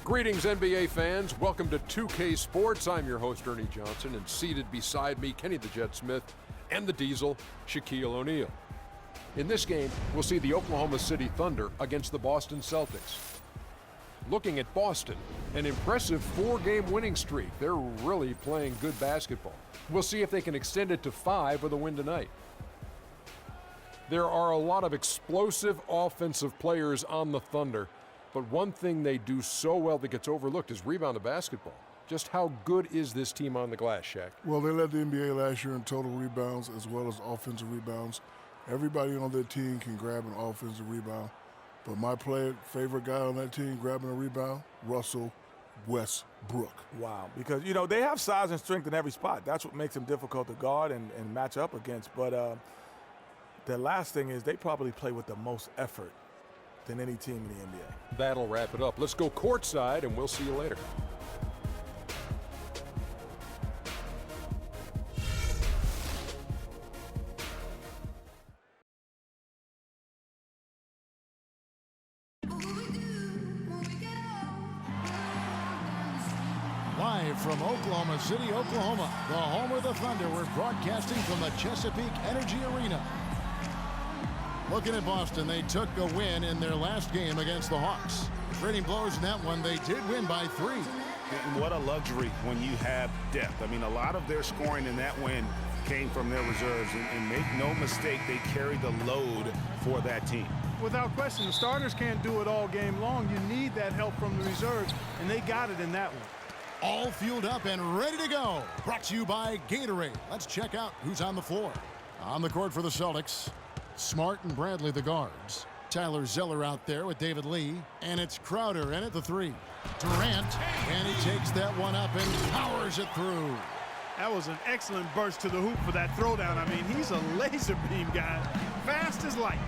Greetings, NBA fans. Welcome to 2K Sports. I'm your host, Ernie Johnson, and seated beside me, Kenny the Jet Smith, and the Diesel, Shaquille O'Neal. In this game, we'll see the Oklahoma City Thunder against the Boston Celtics. Looking at Boston, an impressive 4-game winning streak. They're really playing good basketball. We'll see if they can extend it to 5 with a win tonight. There are a lot of explosive offensive players on the Thunder, but one thing they do so well that gets overlooked is rebound the basketball. Just how good is this team on the glass, Shaq? Well, they led the NBA last year in total rebounds as well as offensive rebounds. Everybody on their team can grab an offensive rebound, but my favorite guy on that team grabbing a rebound, Russell Westbrook. Wow, because, they have size and strength in every spot. That's what makes them difficult to guard and match up against. But the last thing is they probably play with the most effort than any team in the NBA. That'll wrap it up. Let's go courtside, and we'll see you later. Live from Oklahoma City, Oklahoma, the home of the Thunder, we're broadcasting from the Chesapeake Energy Arena. Looking at Boston, they took a win in their last game against the Hawks. Trading blows in that one, they did win by 3. And what a luxury when you have depth. I mean, a lot of their scoring in that win came from their reserves. And make no mistake, they carry the load for that team. Without question, the starters can't do it all game long. You need that help from the reserves, and they got it in that one. All fueled up and ready to go. Brought to you by Gatorade. Let's check out who's on the floor. On the court for the Celtics, Smart and Bradley, the guards. Tyler Zeller out there with David Lee. And it's Crowder in at the 3. Durant, and he takes that one up and powers it through. That was an excellent burst to the hoop for that throwdown. I mean, he's a laser beam guy, fast as light.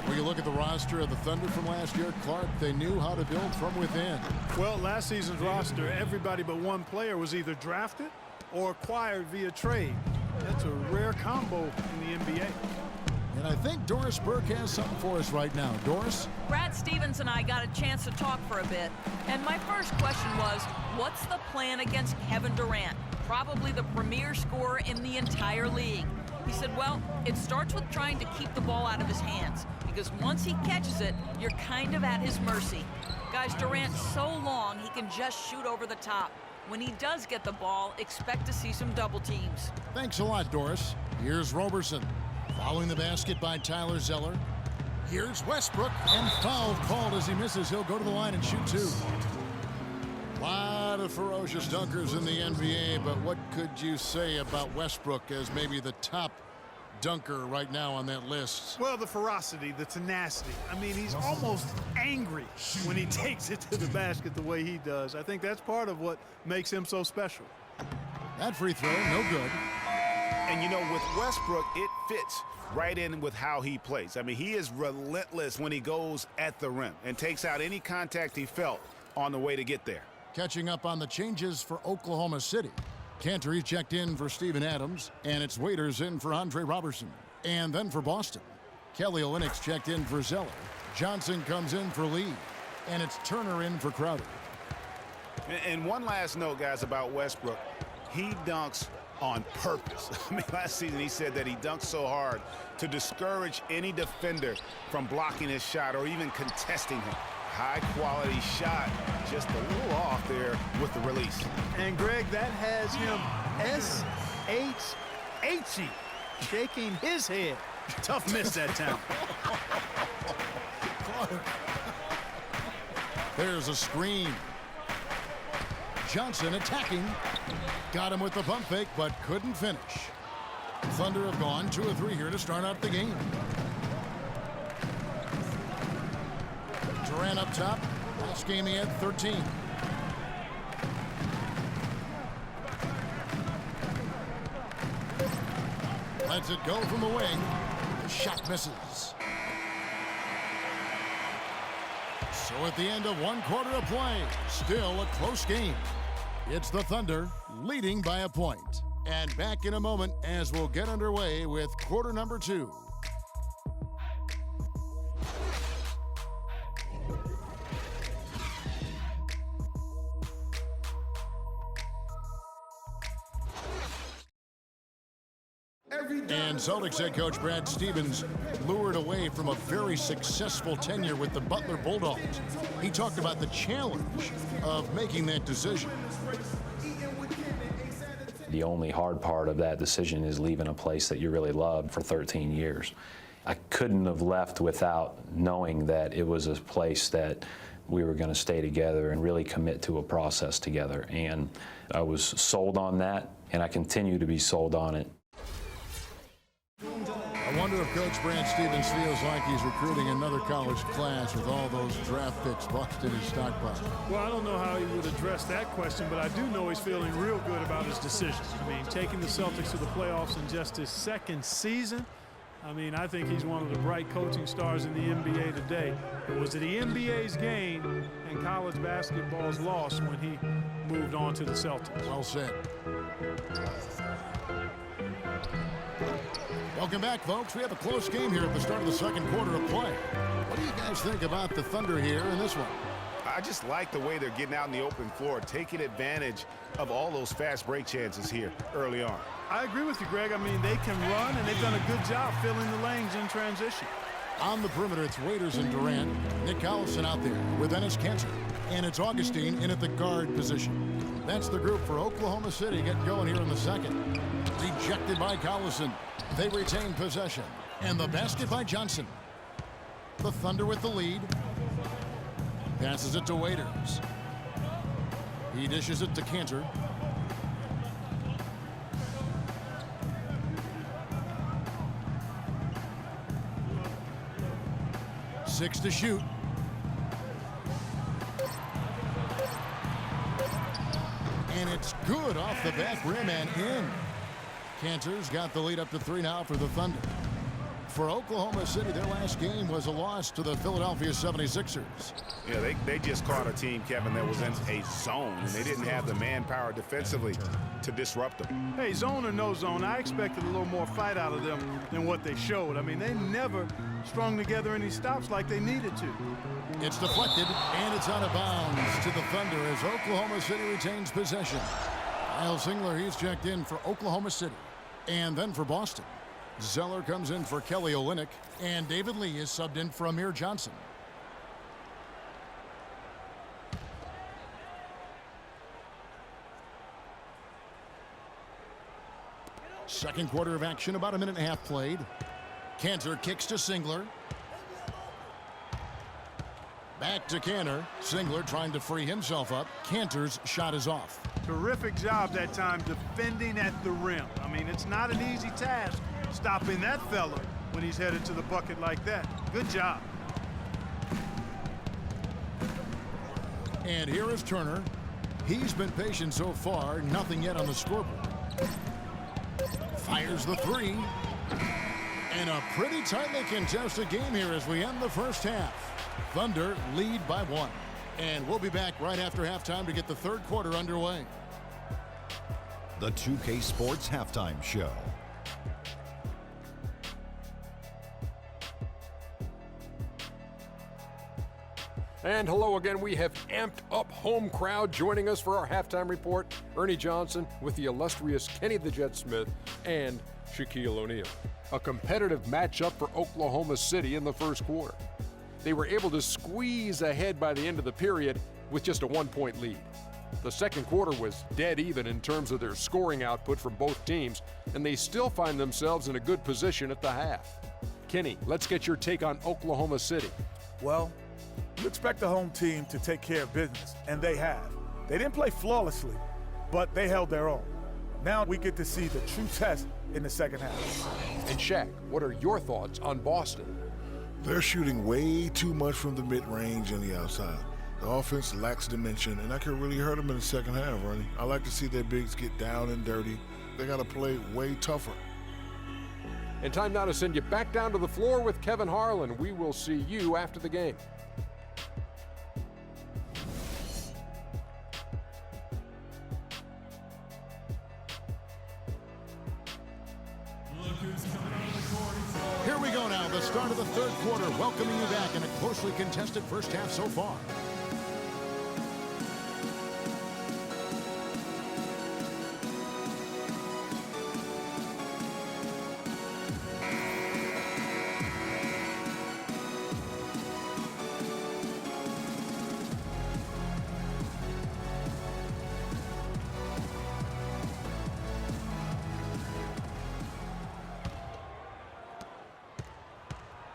When you look at the roster of the Thunder from last year, Clark, they knew how to build from within. Well, last season's roster, everybody but one player was either drafted or acquired via trade. That's a rare combo in the NBA. And I think Doris Burke has something for us right now. Doris? Brad Stevens and I got a chance to talk for a bit. And my first question was, what's the plan against Kevin Durant? Probably the premier scorer in the entire league. He said, well, it starts with trying to keep the ball out of his hands, because once he catches it, you're kind of at his mercy. Guys, Durant's so long, he can just shoot over the top. When he does get the ball, expect to see some double teams. Thanks a lot, Doris. Here's Roberson. Following the basket by Tyler Zeller. Here's Westbrook, and foul called as he misses. He'll go to the line and shoot 2. A lot of ferocious dunkers in the NBA, but what could you say about Westbrook as maybe the top dunker right now on that list? Well, the ferocity, the tenacity. I mean, he's almost angry when he takes it to the basket the way he does. I think that's part of what makes him so special. That free throw, no good. And, with Westbrook, it fits right in with how he plays. I mean, he is relentless when he goes at the rim and takes out any contact he felt on the way to get there. Catching up on the changes for Oklahoma City. Cantor checked in for Steven Adams, and it's Waiters in for Andre Robertson. And then for Boston, Kelly Olynyk checked in for Zeller. Johnson comes in for Lee, and it's Turner in for Crowder. And one last note, guys, about Westbrook. He dunks on purpose. I mean, last season he said that he dunked so hard to discourage any defender from blocking his shot or even contesting him. High-quality shot, just a little off there with the release. And, Greg, that has him S-H-H-E, shaking his head. Tough miss that time. There's a screen. Johnson attacking. Got him with the pump fake, but couldn't finish. Thunder have gone 2 of 3 here to start out the game. Durant up top. Last game he had 13. Lets it go from the wing. The shot misses. So at the end of 1 quarter of play, still a close game. It's the Thunder leading by a point. And back in a moment as we'll get underway with quarter number 2. And Celtics head coach Brad Stevens lured away from a very successful tenure with the Butler Bulldogs. He talked about the challenge of making that decision. The only hard part of that decision is leaving a place that you really loved for 13 years. I couldn't have left without knowing that it was a place that we were going to stay together and really commit to a process together. And I was sold on that, and I continue to be sold on it. I wonder if Coach Brad Stevens feels like he's recruiting another college class with all those draft picks locked in his stockpile. Well, I don't know how he would address that question, but I do know he's feeling real good about his decision. I mean, taking the Celtics to the playoffs in just his second season, I mean, I think he's one of the bright coaching stars in the NBA today. It was the NBA's game and college basketball's loss when he moved on to the Celtics. Well said. Welcome back, folks. We have a close game here at the start of the second quarter of play. What do you guys think about the Thunder here in this one? I just like the way they're getting out in the open floor, taking advantage of all those fast break chances here early on. I agree with you, Greg. I mean, they can run, and they've done a good job filling the lanes in transition. On the perimeter, it's Waiters and Durant. Nick Collison out there with Enes Kanter. And it's Augustine in at the guard position. That's the group for Oklahoma City getting going here in the second. Rejected by Collison. They retain possession. And the basket by Johnson. The Thunder with the lead. Passes it to Waiters. He dishes it to Kanter. Six to shoot. And it's good off the back rim and in. Kanter's got the lead up to 3 now for the Thunder. For Oklahoma City, their last game was a loss to the Philadelphia 76ers. Yeah, they just caught a team, Kevin, that was in a zone, and they didn't have the manpower defensively to disrupt them. Hey, zone or no zone, I expected a little more fight out of them than what they showed. I mean, they never strung together any stops like they needed to. It's deflected, and it's out of bounds to the Thunder as Oklahoma City retains possession. Kyle Singler, he's checked in for Oklahoma City. And then for Boston, Zeller comes in for Kelly Olynyk, and David Lee is subbed in for Amir Johnson. Second quarter of action, about a minute and a half played. Kanter kicks to Singler. Back to Kanter. Singler trying to free himself up. Kanter's shot is off. Terrific job that time defending at the rim. I mean, it's not an easy task stopping that fella when he's headed to the bucket like that. Good job. And here is Turner. He's been patient so far. Nothing yet on the scoreboard. Fires the three. And a pretty tightly contested game here as we end the first half. Thunder lead by 1. And we'll be back right after halftime to get the third quarter underway. The 2K Sports Halftime Show. And hello again. We have amped up home crowd joining us for our halftime report. Ernie Johnson with the illustrious Kenny the Jet Smith and Shaquille O'Neal. A competitive matchup for Oklahoma City in the first quarter. They were able to squeeze ahead by the end of the period with just a 1-point lead. The second quarter was dead even in terms of their scoring output from both teams, and they still find themselves in a good position at the half. Kenny, let's get your take on Oklahoma City. Well, you expect the home team to take care of business, and they have. They didn't play flawlessly, but they held their own. Now we get to see the true test in the second half. And Shaq, what are your thoughts on Boston? They're shooting way too much from the mid-range and the outside. The offense lacks dimension, and that could really hurt them in the second half, Ronnie. I like to see their bigs get down and dirty. They got to play way tougher. And time now to send you back down to the floor with Kevin Harlan. We will see you after the game. Here we go now, the start of the third quarter, welcoming you back in a closely contested first half so far.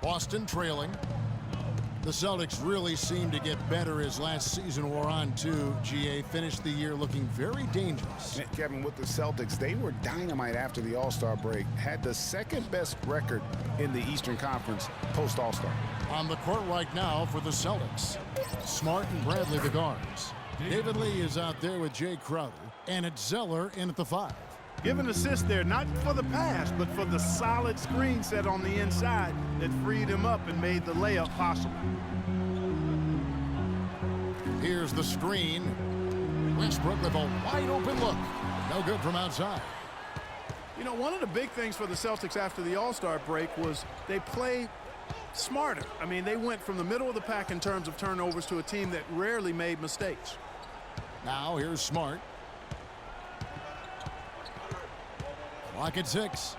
Boston trailing. The Celtics really seemed to get better as last season wore on, too. GA finished the year looking very dangerous. Kevin, with the Celtics, they were dynamite after the All-Star break. Had the second best record in the Eastern Conference post-All-Star. On the court right now for the Celtics, Smart and Bradley the guards. David Lee is out there with Jay Crowder, and it's Zeller in at the 5. Give an assist there, not for the pass, but for the solid screen set on the inside that freed him up and made the layup possible. Here's the screen. Westbrook with a wide open look. No good from outside. You know, one of the big things for the Celtics after the All-Star break was they played smarter. I mean, they went from the middle of the pack in terms of turnovers to a team that rarely made mistakes. Now here's Smart. Clock at 6.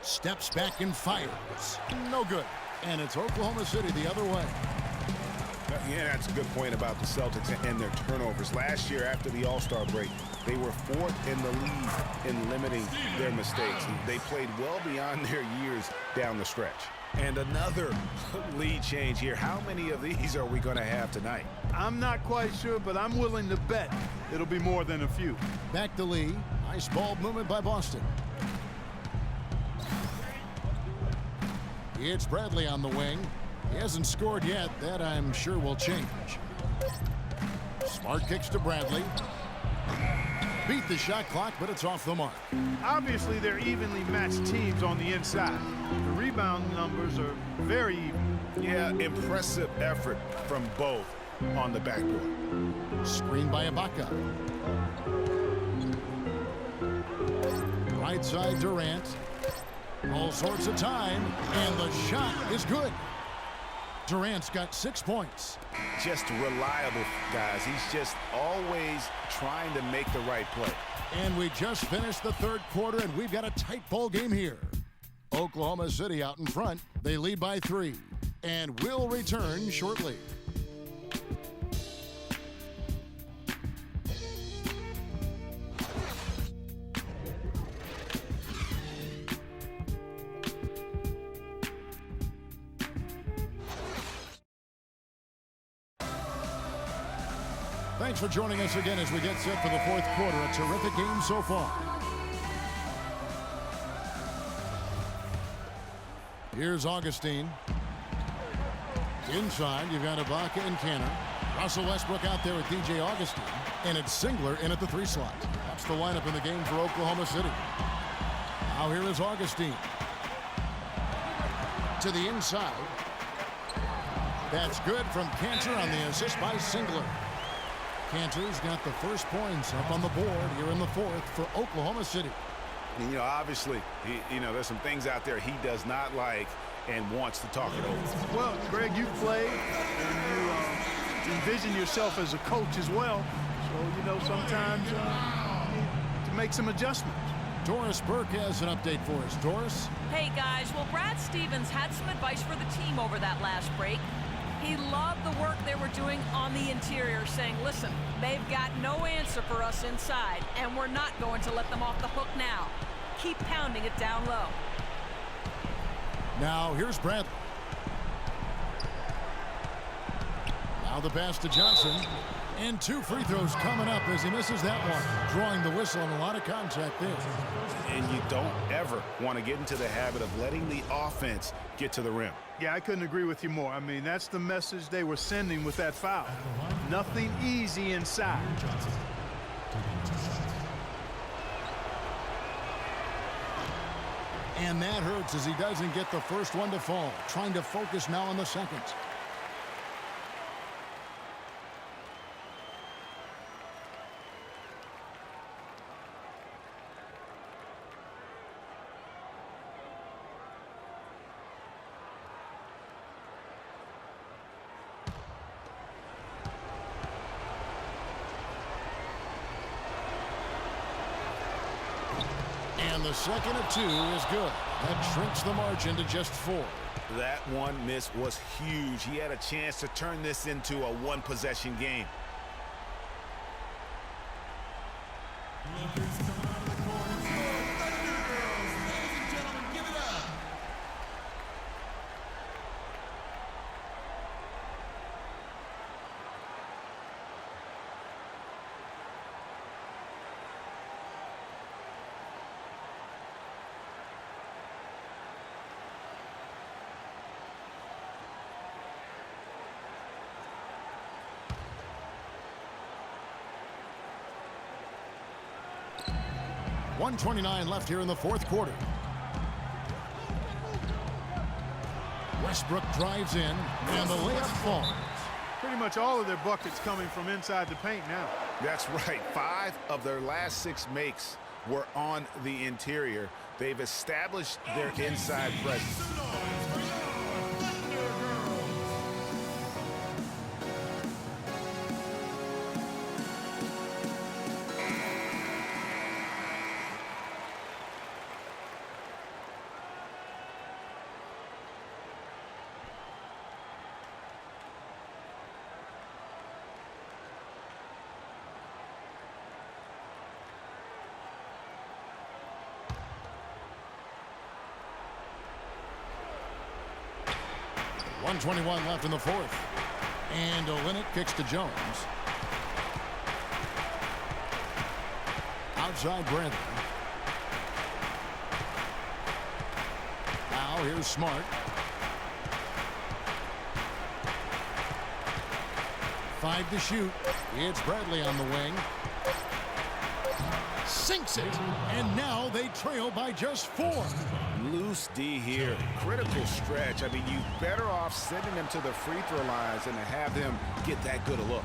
Steps back and fires. No good. And it's Oklahoma City the other way. Yeah, that's a good point about the Celtics and their turnovers. Last year, after the All-Star break, they were 4th in the league in limiting their mistakes. They played well beyond their years down the stretch. And another lead change here. How many of these are we going to have tonight? I'm not quite sure, but I'm willing to bet it'll be more than a few. Back to Lee. Nice ball movement by Boston. It's Bradley on the wing. He hasn't scored yet. That, I'm sure, will change. Smart kicks to Bradley. Beat the shot clock, but it's off the mark. Obviously, they're evenly matched teams on the inside. The rebound numbers are very even. Yeah, impressive effort from both on the backboard. Screen by Ibaka. Right side Durant. All sorts of time, and the shot is good. Durant's got 6 points. Just reliable, guys. He's just always trying to make the right play. And we just finished the third quarter, and we've got a tight ball game here. Oklahoma City out in front. They lead by 3, and will return shortly. Thanks for joining us again as we get set for the fourth quarter. A terrific game so far. Here's Augustine. Inside, you've got Ibaka and Canner. Russell Westbrook out there with DJ Augustine. And it's Singler in at the 3 slot. That's the lineup in the game for Oklahoma City. Now here is Augustine. To the inside. That's good from Cantor on the assist by Singler. Cantor's got the first points up on the board here in the fourth for Oklahoma City. And, you know, obviously, there's some things out there he does not like and wants to talk it over. Well, Greg, you've played and you envision yourself as a coach as well. So, sometimes you need to make some adjustments. Doris Burke has an update for us. Doris? Hey, guys. Well, Brad Stevens had some advice for the team over that last break. He loved the work they were doing on the interior, saying, listen, they've got no answer for us inside, and we're not going to let them off the hook now. Keep pounding it down low. Now, here's Bradley. Now the pass to Johnson. And 2 free throws coming up as he misses that one. Drawing the whistle and a lot of contact there. And you don't ever want to get into the habit of letting the offense get to the rim. Yeah, I couldn't agree with you more. I mean, that's the message they were sending with that foul. Nothing easy inside. And that hurts as he doesn't get the first one to fall. Trying to focus now on the second. And the second of 2 is good. That shrinks the margin to just 4. That one miss was huge. He had a chance to turn this into a one-possession game. 1:29 left here in the fourth quarter. Westbrook drives in, and the layup falls. Pretty much all of their buckets coming from inside the paint now. That's right. 5 of their last 6 makes were on the interior. They've established their inside presence. .121 left in the fourth. And Olynyk kicks to Jones. Outside Bradley. Now here's Smart. 5 to shoot. It's Bradley on the wing. Sinks it. And now they trail by just 4. Loose D here. Critical stretch. I mean, you better off sending them to the free throw lines than to have them get that good a look.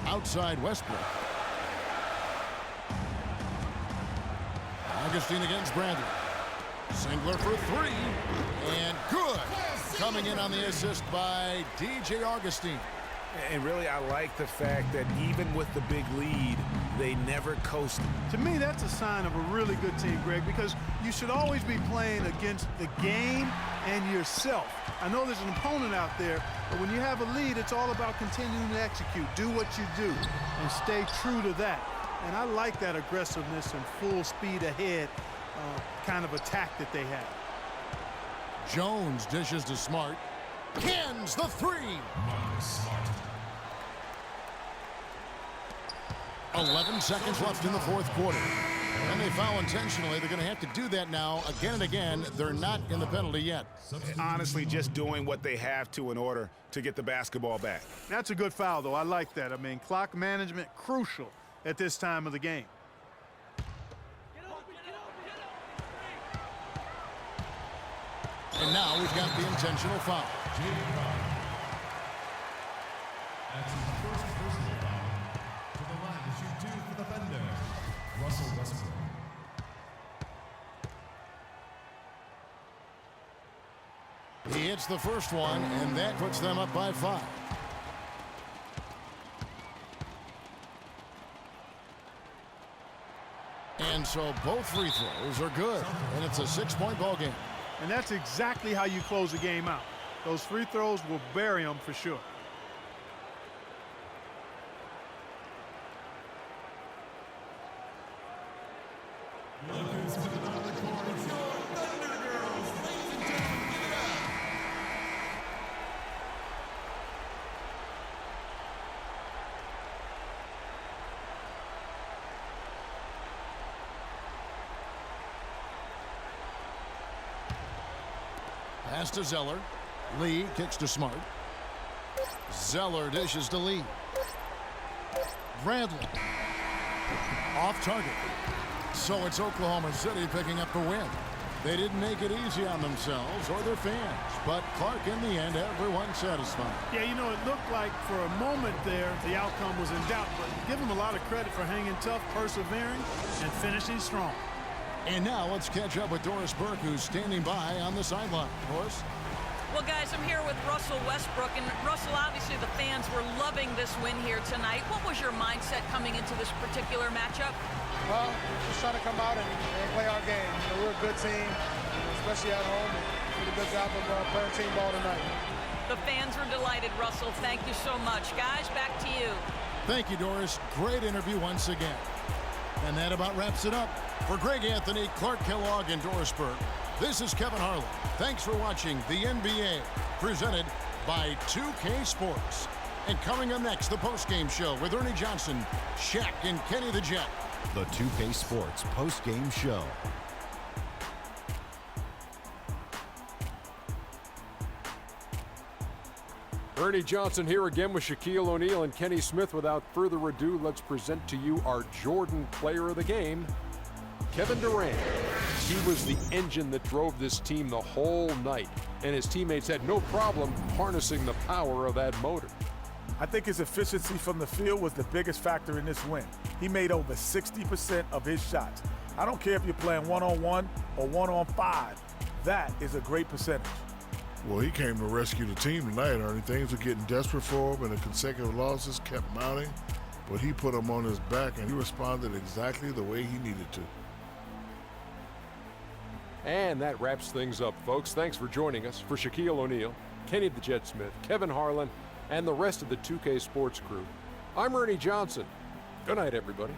Outside Westbrook. Augustine against Bradley. Singler for 3. And good. Coming in on the assist by DJ Augustine. And really, I like the fact that even with the big lead, they never coasted. To me, that's a sign of a really good team, Greg, because you should always be playing against the game and yourself. I know there's an opponent out there, but when you have a lead, it's all about continuing to execute. Do what you do and stay true to that. And I like that aggressiveness and full speed ahead kind of attack that they have. Jones dishes to Smart. Cans the 3. 11 seconds left in the fourth quarter. And they foul intentionally. They're going to have to do that now again and again. They're not in the penalty yet. Honestly, just doing what they have to in order to get the basketball back. That's a good foul, though. I like that. I mean, clock management crucial at this time of the game. And now we've got the intentional foul. That's his first personal foul. To the line to shoot 2 for the Thunder, Russell Westbrook. He hits the first one, and that puts them up by 5. And so both free throws are good, and it's a 6-point ball game. And that's exactly how you close the game out. Those free throws will bury them for sure. Lookers with it on the court. It's your Thunder Girls, ladies and gentlemen. Give it up. Pass to Zeller. Lee kicks to Smart. Zeller dishes to Lee. Bradley. Off target. So it's Oklahoma City picking up the win. They didn't make it easy on themselves or their fans, but Clark, in the end, everyone's satisfied. Yeah, you know, it looked like for a moment there the outcome was in doubt, but give them a lot of credit for hanging tough, persevering, and finishing strong. And now let's catch up with Doris Burke, who's standing by on the sideline. Doris? Well, guys, I'm here with Russell Westbrook. And, Russell, obviously the fans were loving this win here tonight. What was your mindset coming into this particular matchup? Well, just trying to come out and play our game. You know, we're a good team, especially at home. We did a good job of playing team ball tonight. The fans were delighted, Russell. Thank you so much. Guys, back to you. Thank you, Doris. Great interview once again. And that about wraps it up. For Greg Anthony, Clark Kellogg, and Doris Burke, this is Kevin Harlan. Thanks for watching the NBA, presented by 2K Sports. And coming up next, the postgame show with Ernie Johnson, Shaq, and Kenny the Jet. The 2K Sports postgame show. Ernie Johnson here again with Shaquille O'Neal and Kenny Smith. Without further ado, let's present to you our Jordan player of the game, Kevin Durant. He was the engine that drove this team the whole night, and his teammates had no problem harnessing the power of that motor. I think his efficiency from the field was the biggest factor in this win. He made over 60% of his shots. I don't care if you're playing one-on-one or one-on-five. That is a great percentage. Well, he came to rescue the team tonight, Ernie. Things were getting desperate for him, and the consecutive losses kept mounting. But he put them on his back, and he responded exactly the way he needed to. And that wraps things up, folks. Thanks for joining us. For Shaquille O'Neal, Kenny the Jet Smith, Kevin Harlan, and the rest of the 2K Sports crew, I'm Ernie Johnson. Good night, everybody.